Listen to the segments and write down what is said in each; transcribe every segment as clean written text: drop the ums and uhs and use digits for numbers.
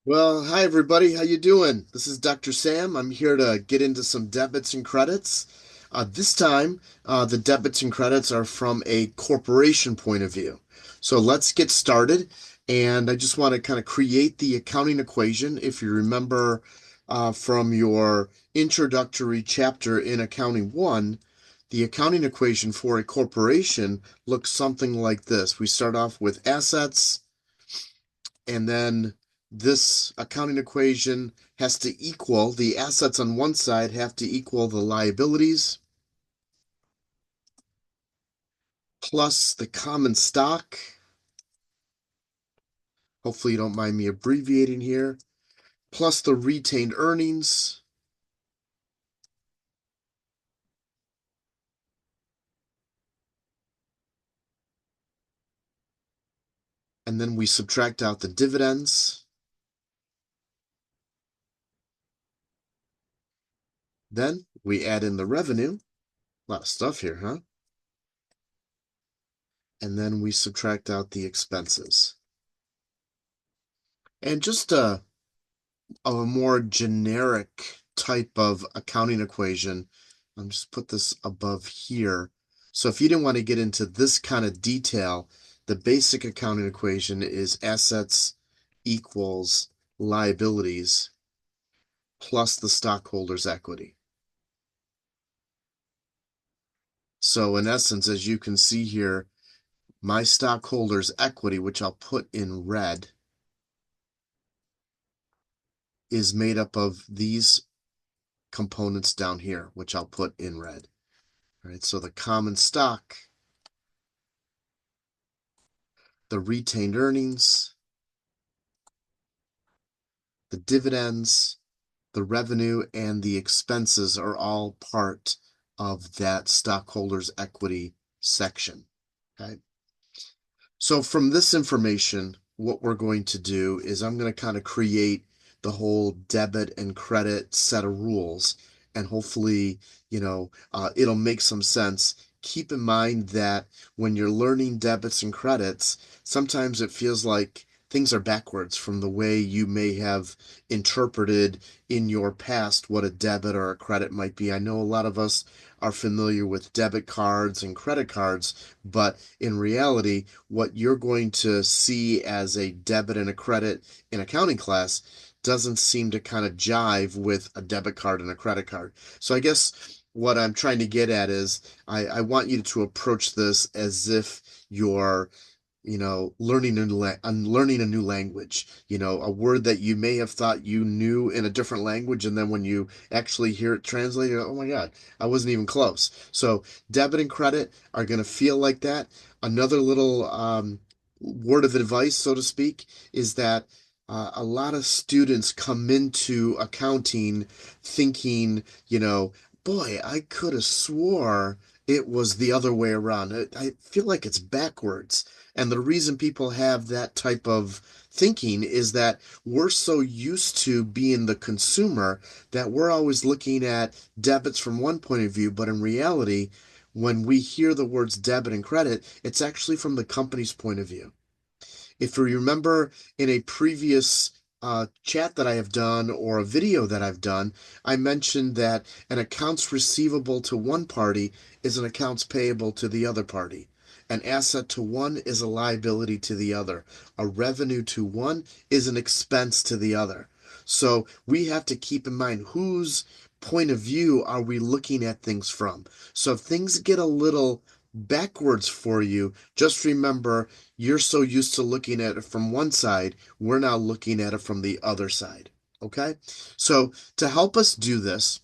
Well, hi everybody. How you doing? This is Dr. Sam. I'm here to get into some debits and credits. This time, the debits and credits are from a corporation point of view. So let's get started. And I just want to kind of create the accounting equation. If you remember from your introductory chapter in Accounting 1, the accounting equation for a corporation looks something like this. We start off with assets, and then this accounting equation has to equal the assets on one side have to equal the liabilities plus the common stock. Hopefully you don't mind me abbreviating here. Plus the retained earnings. And then we subtract out the dividends. Then we add in the revenue. A lot of stuff here, huh? And then we subtract out the expenses. And just a more generic type of accounting equation. I'll just put this above here. So if you didn't want to get into this kind of detail, the basic accounting equation is assets equals liabilities plus the stockholders' equity. So in essence, as you can see here, my stockholders' equity, which I'll put in red, is made up of these components down here, which I'll put in red. All right, so the common stock, the retained earnings, the dividends, the revenue, and the expenses are all part of that stockholders' equity section. Okay. So from this information, what we're going to do is I'm going to kind of create the whole debit and credit set of rules, and hopefully, it'll make some sense. Keep in mind that when you're learning debits and credits, sometimes it feels like things are backwards from the way you may have interpreted in your past what a debit or a credit might be. I know a lot of us are familiar with debit cards and credit cards, but in reality, what you're going to see as a debit and a credit in accounting class doesn't seem to kind of jive with a debit card and a credit card. So I guess what I'm trying to get at is I want you to approach this as if you're learning a new language, a word that you may have thought you knew in a different language, and then when you actually hear it translated, oh my God, I wasn't even close. So debit and credit are going to feel like that. Another little word of advice, so to speak, is that a lot of students come into accounting thinking, boy, I could have swore it was the other way around. I feel like it's backwards. And the reason people have that type of thinking is that we're so used to being the consumer that we're always looking at debits from one point of view, but in reality, when we hear the words debit and credit, it's actually from the company's point of view. If you remember in a previous chat that I have done or a video that I've done, I mentioned that an accounts receivable to one party is an accounts payable to the other party. An asset to one is a liability to the other. A revenue to one is an expense to the other. So we have to keep in mind whose point of view are we looking at things from. So if things get a little backwards for you, just remember you're so used to looking at it from one side, we're now looking at it from the other side. Okay? So to help us do this,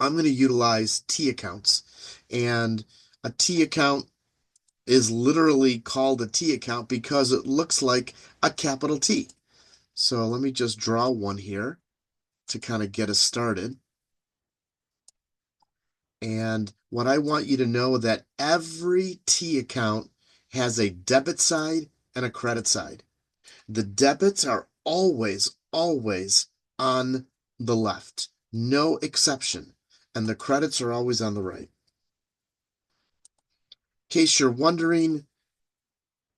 I'm going to utilize T accounts. And a T account is literally called a T account because it looks like a capital T. So let me just draw one here to kind of get us started. And what I want you to know that every T account has a debit side and a credit side. The debits are always on the left, no exception, and the credits are always on the right. In case you're wondering,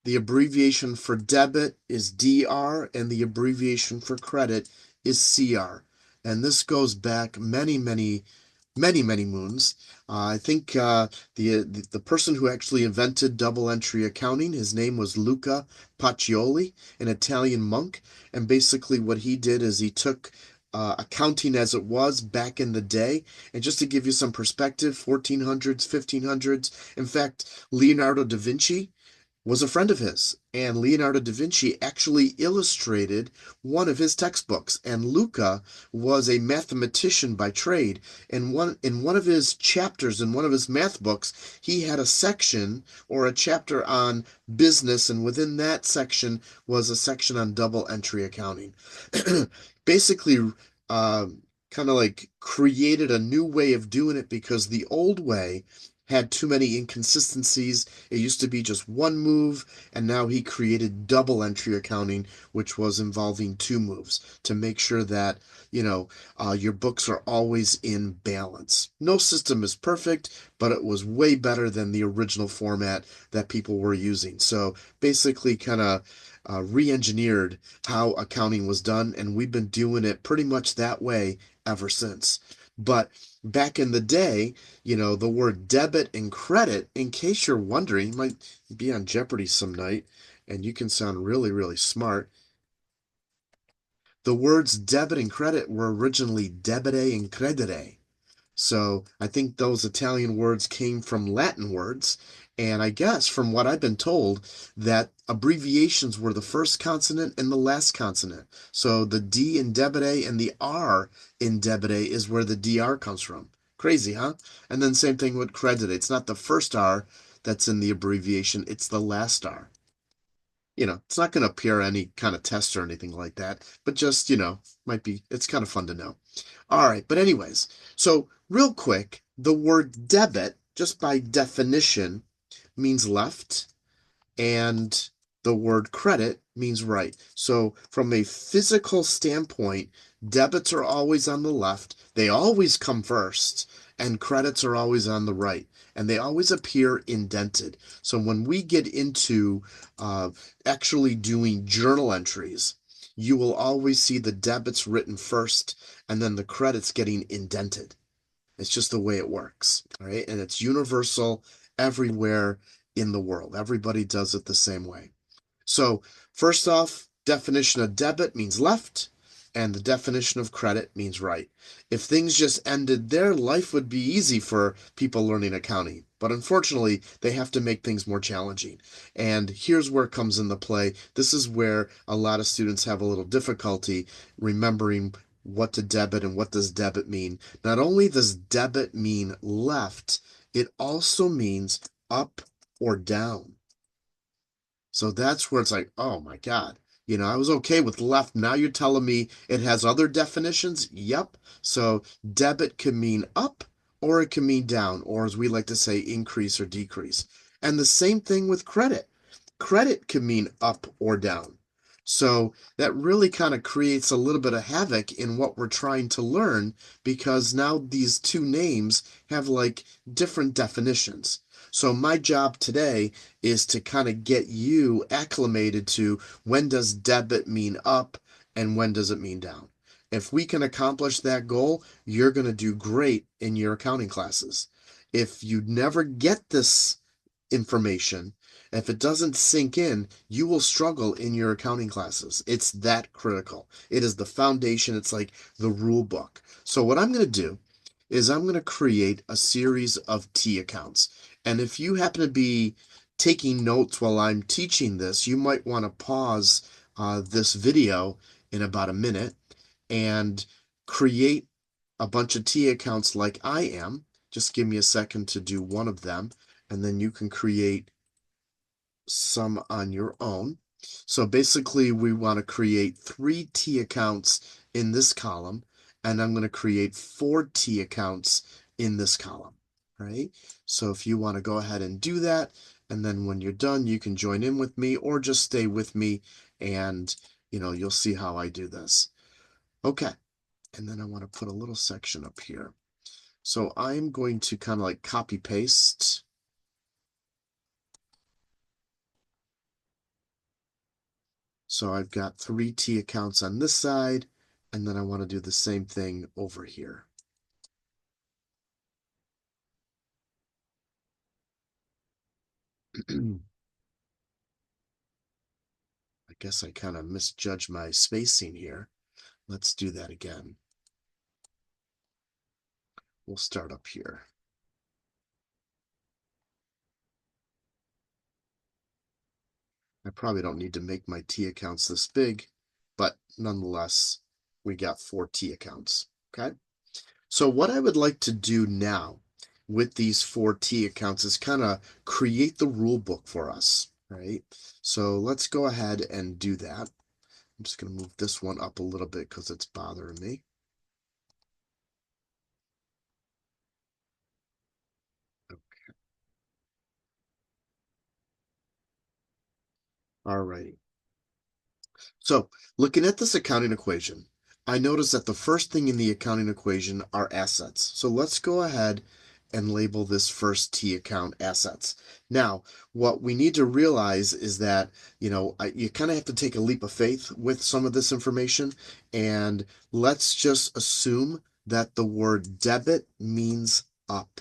The abbreviation for debit is DR, and the abbreviation for credit is CR. And this goes back many moons. I think the person who actually invented double entry accounting, his name was Luca Pacioli, an Italian monk. And basically, what he did is he took accounting as it was back in the day. And just to give you some perspective, 1400s, 1500s. In fact, Leonardo da Vinci was a friend of his, and Leonardo da Vinci actually illustrated one of his textbooks. And Luca was a mathematician by trade. And in one of his chapters in one of his math books, he had a section or a chapter on business, and within that section was a section on double entry accounting. Basically, uh, kind of like created a new way of doing it because the old way had too many inconsistencies. It used to be just one move, and now he created double entry accounting, which was involving two moves to make sure that, your books are always in balance. No system is perfect, but it was way better than the original format that people were using. So basically, kind of re-engineered how accounting was done, and we've been doing it pretty much that way ever since. But back in the day, the word debit and credit, in case you're wondering, you might be on Jeopardy some night and you can sound really, really smart. The words debit and credit were originally debere and credere. So I think those Italian words came from Latin words. And I guess from what I've been told, that abbreviations were the first consonant and the last consonant. So the D in debite and the R in debite is where the DR comes from. Crazy, huh? And then same thing with credit. It's not the first R that's in the abbreviation, it's the last R. It's not going to appear any kind of test or anything like that, but just, might be, it's kind of fun to know. All right, but anyways, so real quick, the word debit, just by definition, means left, and the word credit means right. So from a physical standpoint, debits are always on the left, they always come first, and credits are always on the right, and they always appear indented. So when we get into actually doing journal entries, you will always see the debits written first and then the credits getting indented. It's just the way it works, all right? And it's universal everywhere in the world. Everybody does it the same way. So, first off, definition of debit means left, and the definition of credit means right. If things just ended there, life would be easy for people learning accounting. But unfortunately, they have to make things more challenging. And here's where it comes into play. This is where a lot of students have a little difficulty remembering what to debit and what does debit mean. Not only does debit mean left, it also means up or down. So that's where it's like, oh my God. I was okay with left. Now you're telling me it has other definitions? Yep. So debit can mean up or it can mean down, or as we like to say, increase or decrease. And the same thing with credit. Credit can mean up or down. So that really kind of creates a little bit of havoc in what we're trying to learn because now these two names have like different definitions. So my job today is to kind of get you acclimated to when does debit mean up and when does it mean down. If we can accomplish that goal, you're going to do great in your accounting classes. If you never get this information, if it doesn't sink in, you will struggle in your accounting classes. It's that critical. It is the foundation. It's like the rule book. So what I'm going to do is I'm going to create a series of T accounts. And if you happen to be taking notes while I'm teaching this, you might want to pause this video in about a minute and create a bunch of T accounts like I am. Just give me a second to do one of them, and then you can create some on your own. So basically, we want to create 3 T accounts in this column, and I'm going to create 4 T accounts in this column, right? So if you want to go ahead and do that, and then when you're done, you can join in with me or just stay with me and, you'll see how I do this. Okay, and then I want to put a little section up here. So I'm going to kind of like copy paste So I've got 3 T accounts on this side, and then I want to do the same thing over here. I guess I kind of misjudged my spacing here. Let's do that again. We'll start up here. I probably don't need to make my T accounts this big, but nonetheless, we got 4 T accounts, okay? So what I would like to do now with these 4 T accounts is kind of create the rule book for us, right? So let's go ahead and do that. I'm just going to move this one up a little bit because it's bothering me. All righty. So looking at this accounting equation, I notice that the first thing in the accounting equation are assets. So let's go ahead and label this first T account assets. Now, what we need to realize is that, you kind of have to take a leap of faith with some of this information, and let's just assume that the word debit means up.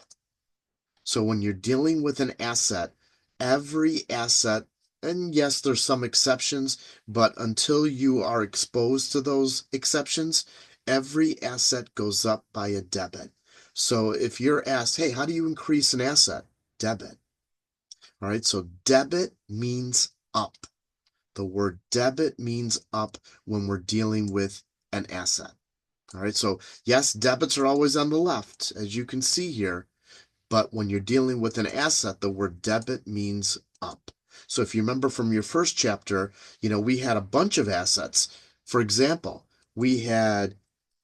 So when you're dealing with an asset, every asset, and yes, there's some exceptions, but until you are exposed to those exceptions, every asset goes up by a debit. So if you're asked, hey, how do you increase an asset? Debit. All right, so debit means up. The word debit means up when we're dealing with an asset. All right, so yes, debits are always on the left, as you can see here. But when you're dealing with an asset, the word debit means up. So if you remember from your first chapter, we had a bunch of assets. For example, we had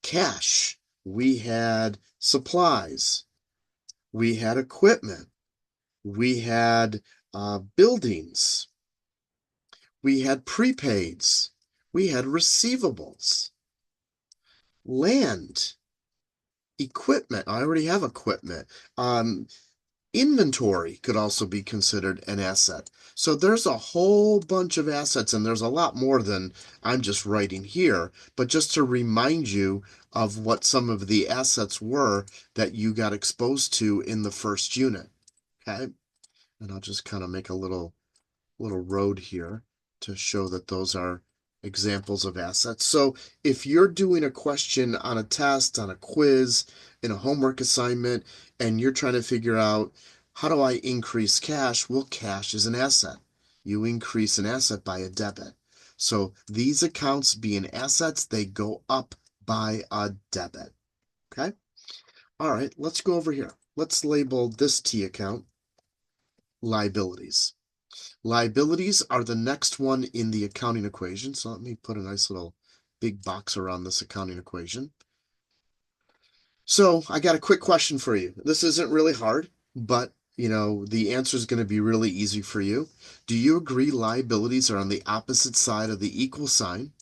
cash, we had supplies, we had equipment, we had buildings, we had prepaids, we had receivables, land, equipment. I already have equipment. Inventory could also be considered an asset. So there's a whole bunch of assets, and there's a lot more than I'm just writing here, but just to remind you of what some of the assets were that you got exposed to in the first unit. Okay, and I'll just kind of make a little road here to show that those are examples of assets. So if you're doing a question on a test, on a quiz, in a homework assignment, and you're trying to figure out how do I increase cash? Well, cash is an asset. You increase an asset by a debit. So these accounts being assets, they go up by a debit. Okay? All right, let's go over here. Let's label this T account liabilities. Liabilities are the next one in the accounting equation. So let me put a nice little big box around this accounting equation. So I got a quick question for you. This isn't really hard, but the answer is going to be really easy for you. Do you agree liabilities are on the opposite side of the equal sign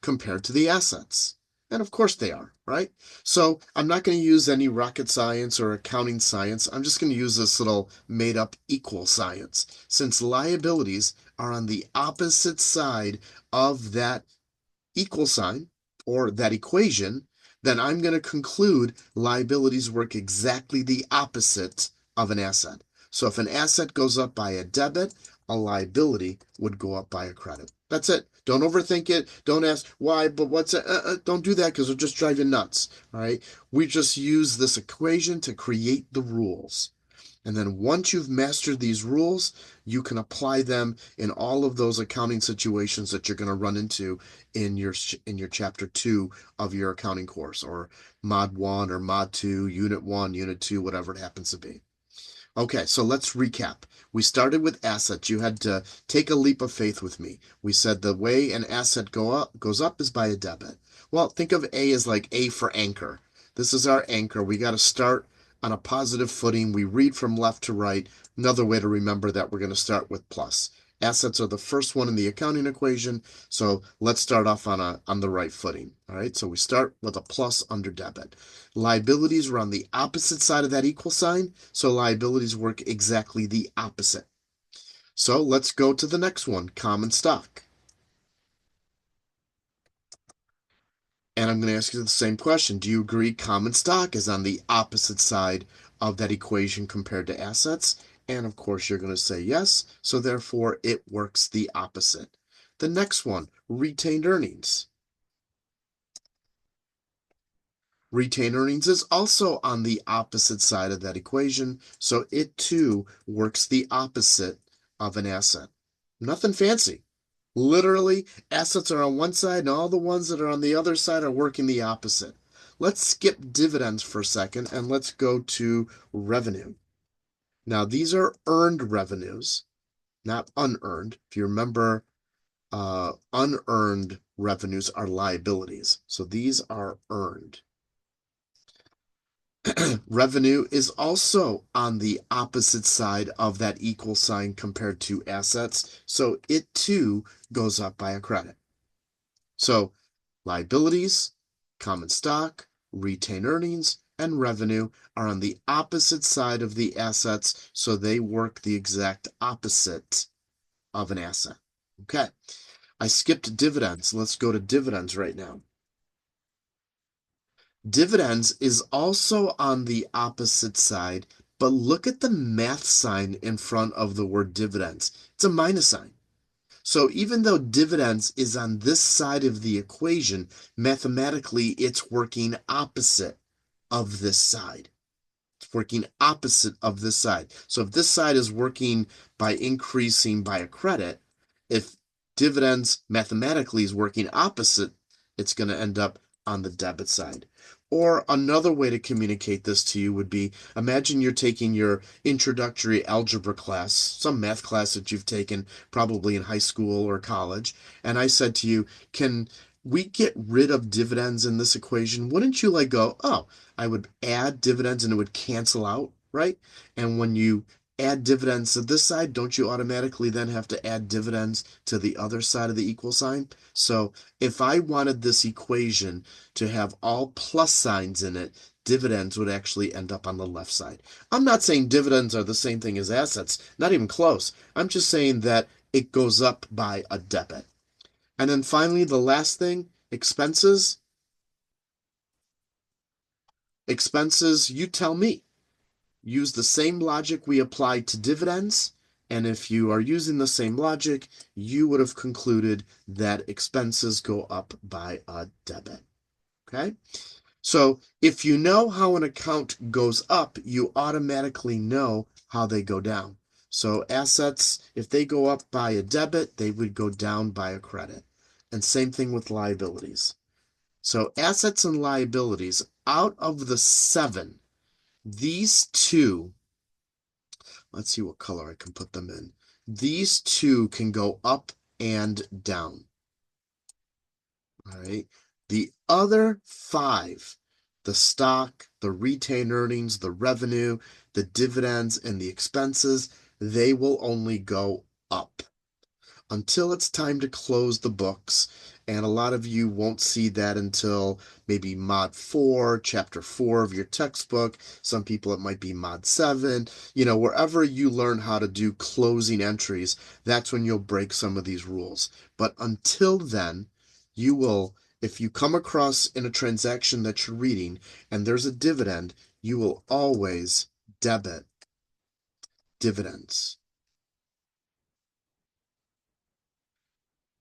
compared to the assets? And of course they are, right? So I'm not going to use any rocket science or accounting science. I'm just going to use this little made up equal science. Since liabilities are on the opposite side of that equal sign or that equation, then I'm going to conclude liabilities work exactly the opposite of an asset. So if an asset goes up by a debit, a liability would go up by a credit. That's it. Don't overthink it. Don't ask why, but what's it? Don't do that because it'll just drive you nuts. All right. We just use this equation to create the rules. And then once you've mastered these rules, you can apply them in all of those accounting situations that you're going to run into in your chapter 2 of your accounting course, or mod 1 or mod 2, unit 1, unit 2, whatever it happens to be. Okay, so let's recap. We started with assets. You had to take a leap of faith with me. We said the way an asset goes up is by a debit. Well, think of A as like A for anchor. This is our anchor. We got to start on a positive footing. We read from left to right. Another way to remember that we're going to start with plus. Assets are the first one in the accounting equation, so let's start off on the right footing. All right, so we start with a plus under debit. Liabilities are on the opposite side of that equal sign, so liabilities work exactly the opposite. So let's go to the next one, common stock. And I'm going to ask you the same question. Do you agree common stock is on the opposite side of that equation compared to assets? And of course, you're going to say yes. So therefore, it works the opposite. The next one, retained earnings. Retained earnings is also on the opposite side of that equation, so it too works the opposite of an asset. Nothing fancy. Literally, assets are on one side and all the ones that are on the other side are working the opposite. Let's skip dividends for a second and let's go to revenue. Now, these are earned revenues, not unearned. If you remember, unearned revenues are liabilities. So these are earned. Revenue is also on the opposite side of that equal sign compared to assets, so it too goes up by a credit. So liabilities, common stock, retained earnings, and revenue are on the opposite side of the assets, so they work the exact opposite of an asset. Okay, I skipped dividends. Let's go to dividends right now. Dividends is also on the opposite side, but look at the math sign in front of the word dividends. It's a minus sign. So even though dividends is on this side of the equation, mathematically it's working opposite of this side. It's working opposite of this side. So if this side is working by increasing by a credit, if dividends mathematically is working opposite, it's going to end up on the debit side. Or another way to communicate this to you would be, imagine you're taking your introductory algebra class, some math class that you've taken probably in high school or college, and I said to you, can we get rid of dividends in this equation? Wouldn't you like go, oh, I would add dividends and it would cancel out, right? And when you add dividends to this side, don't you automatically then have to add dividends to the other side of the equal sign? So if I wanted this equation to have all plus signs in it, dividends would actually end up on the left side. I'm not saying dividends are the same thing as assets, not even close. I'm just saying that it goes up by a debit. And then finally, the last thing, expenses. Expenses, you tell me. Use the same logic we applied to dividends, and if you are using the same logic, you would have concluded that expenses go up by a debit. Okay? So if you know how an account goes up, you automatically know how they go down. So assets, if they go up by a debit, they would go down by a credit. And same thing with liabilities. So assets and liabilities, out of the 7, these two, let's see what color I can put them in. These two can go up and down. All right. The other 5, the stock, the retained earnings, the revenue, the dividends, and the expenses, they will only go up until it's time to close the books. And a lot of you won't see that until maybe Mod 4, Chapter 4 of your textbook. Some people it might be Mod 7. Wherever you learn how to do closing entries, that's when you'll break some of these rules. But until then, you will, if you come across in a transaction that you're reading and there's a dividend, you will always debit dividends.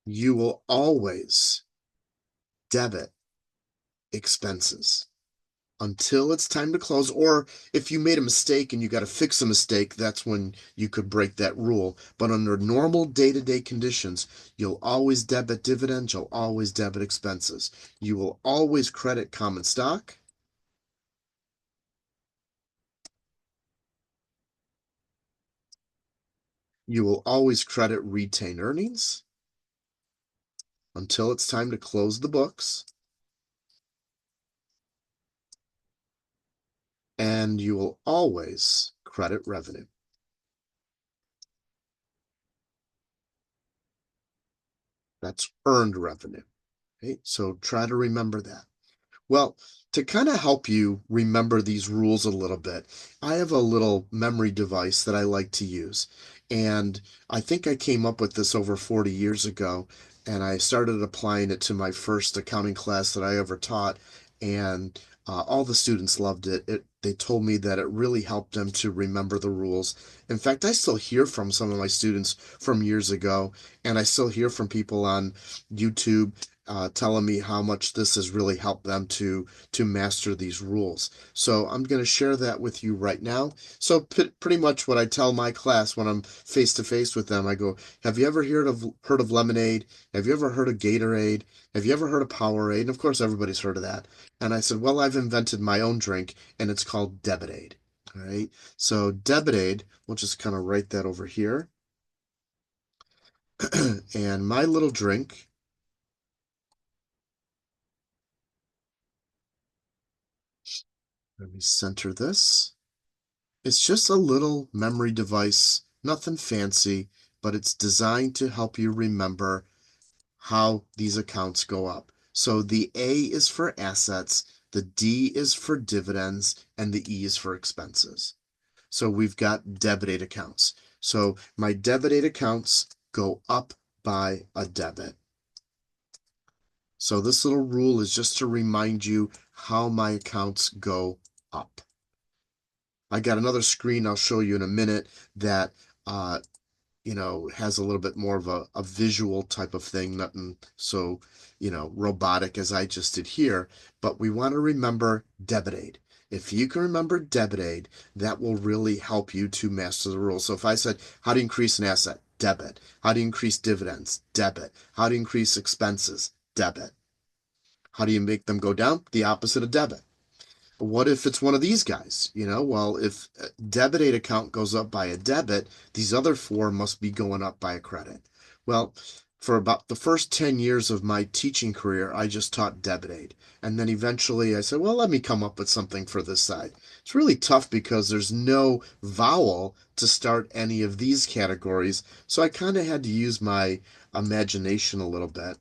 You will always debit expenses until it's time to close. Or if you made a mistake and you got to fix a mistake, that's when you could break that rule. But under normal day-to-day conditions, you'll always debit dividends, you'll always debit expenses. You will always credit common stock. You will always credit retained earnings until it's time to close the books. And you will always credit revenue. That's earned revenue. Okay, so try to remember that. Well, to kind of help you remember these rules a little bit, I have a little memory device that I like to use. And I think I came up with this over 40 years ago. and I started applying it to my first accounting class that I ever taught, and all the students loved it. They told me that it really helped them to remember the rules. In fact, I still hear from some of my students from years ago, and I still hear from people on YouTube telling me how much this has really helped them to master these rules. So I'm going to share that with you right now. So pretty much what I tell my class when I'm face to face with them, I go, "Have you ever heard of lemonade? Have you ever heard of Gatorade? Have you ever heard of Powerade?" And of course, everybody's heard of that. And I said, "Well, I've invented my own drink, and it's called Debitaid." All right. So Debitaid, we'll just kind of write that over here. And my little drink, let me center this. It's just a little memory device, nothing fancy, but it's designed to help you remember how these accounts go up. So the A is for assets, the D is for dividends, and the E is for expenses. So we've got debited accounts. So my debited accounts go up by a debit. So this little rule is just to remind you how my accounts go up. I got another screen I'll show you in a minute that has a little bit more of a visual type of thing, nothing so, robotic as I just did here. But we want to remember Debitaid. If you can remember Debitaid, that will really help you to master the rules. So if I said, how to increase an asset? Debit. How to increase dividends? Debit. How to increase expenses? Debit. How do you make them go down? The opposite of debit. What if it's one of these guys? Well, if a debit account goes up by a debit, these other four must be going up by a credit. Well, for about the first 10 years of my teaching career, I just taught debit aid. And then eventually I said, well, let me come up with something for this side. It's really tough because there's no vowel to start any of these categories. So I kind of had to use my imagination a little bit.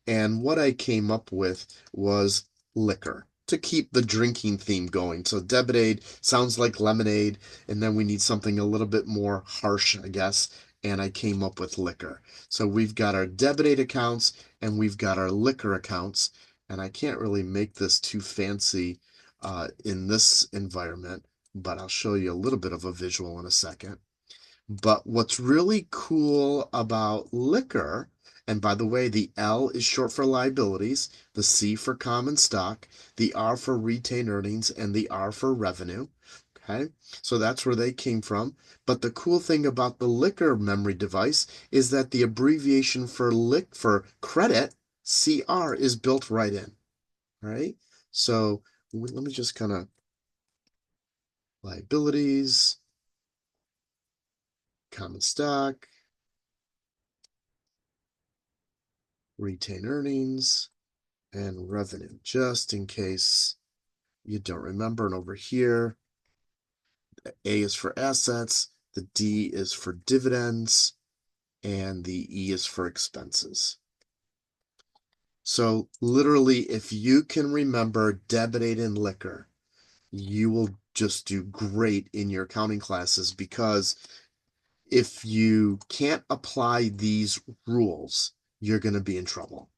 And what I came up with was liquor to keep the drinking theme going. So debitade sounds like lemonade, and then we need something a little bit more harsh, I guess. And I came up with liquor. So we've got our debitate accounts and we've got our liquor accounts. And I can't really make this too fancy in this environment, but I'll show you a little bit of a visual in a second. But what's really cool about liquor, and by the way, the L is short for liabilities, the C for common stock, the R for retained earnings, and the R for revenue. Okay, so that's where they came from. But the cool thing about the liquor memory device is that the abbreviation for credit, CR, is built right in. All right, so let me just kind of liabilities, common stock, retained earnings, and revenue, just in case you don't remember. And over here, A is for assets, the D is for dividends, and the E is for expenses. So literally, if you can remember debitate and liquor, you will just do great in your accounting classes, because if you can't apply these rules, you're going to be in trouble.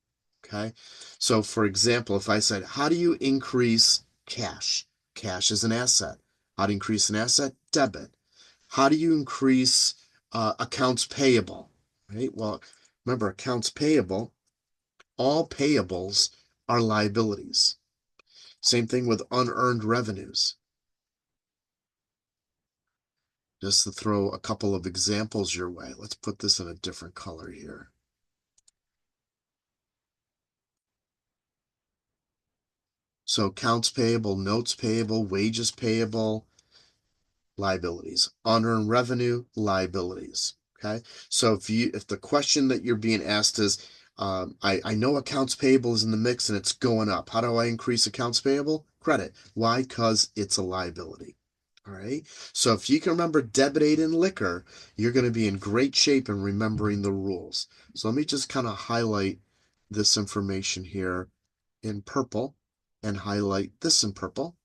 Okay. So for example, if I said, how do you increase cash? Cash is an asset. How to increase an asset? Debit. How do you increase accounts payable? Right. Well, remember, accounts payable, all payables are liabilities. Same thing with unearned revenues. Just to throw a couple of examples your way. Let's put this in a different color here. So accounts payable, notes payable, wages payable, liabilities. Unearned revenue, liabilities. Okay. So if the question that you're being asked is, I know accounts payable is in the mix and it's going up. How do I increase accounts payable? Credit. Why? Because it's a liability. All right. So if you can remember debitate and liquor, you're going to be in great shape in remembering the rules. So let me just kind of highlight this information here in purple and highlight this in purple.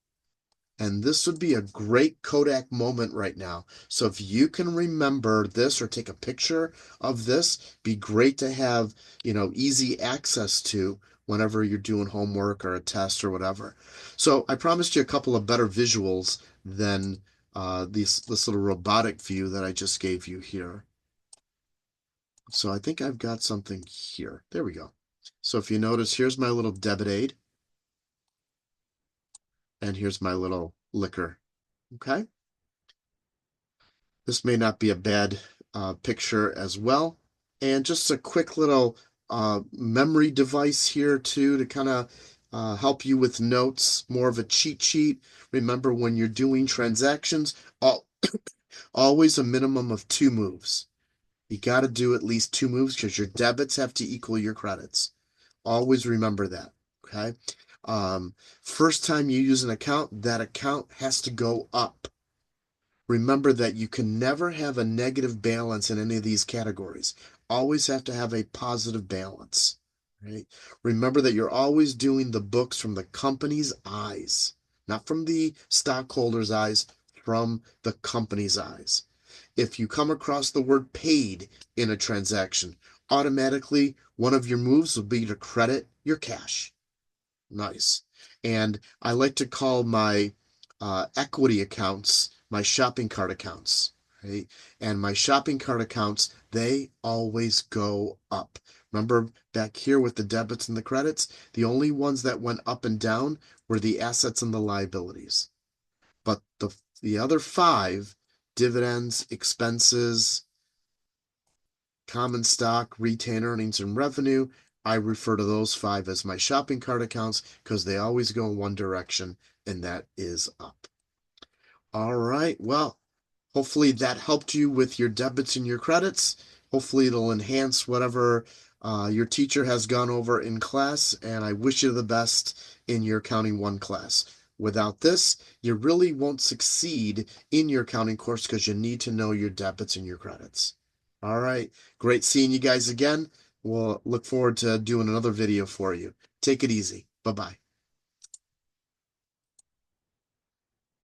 And this would be a great Kodak moment right now. So if you can remember this or take a picture of this, be great to have, easy access to whenever you're doing homework or a test or whatever. So I promised you a couple of better visuals than this little robotic view that I just gave you here. So I think I've got something here. There we go. So if you notice, here's my little debit aid, and here's my little liquor. Okay? This may not be a bad picture as well. And just a quick little memory device here too to kind of help you with notes, more of a cheat sheet. Remember, when you're doing transactions, always a minimum of 2 moves. You got to do at least 2 moves because your debits have to equal your credits. Always remember that. Okay. First time you use an account, that account has to go up. Remember that you can never have a negative balance in any of these categories. Always have to have a positive balance. Right? Remember that you're always doing the books from the company's eyes, not from the stockholder's eyes, from the company's eyes. If you come across the word paid in a transaction, automatically one of your moves will be to credit your cash. Nice. And I like to call my equity accounts my shopping cart accounts, right? And my shopping cart accounts, they always go up. Remember back here with the debits and the credits, the only ones that went up and down were the assets and the liabilities. But the other 5, dividends, expenses, common stock, retained earnings, and revenue, I refer to those 5 as my shopping cart accounts because they always go in one direction, and that is up. All right. Well, hopefully that helped you with your debits and your credits. Hopefully it'll enhance whatever your teacher has gone over in class, and I wish you the best in your Counting 1 class. Without this, you really won't succeed in your accounting course because you need to know your debits and your credits. All right. Great seeing you guys again. We'll look forward to doing another video for you. Take it easy. Bye-bye.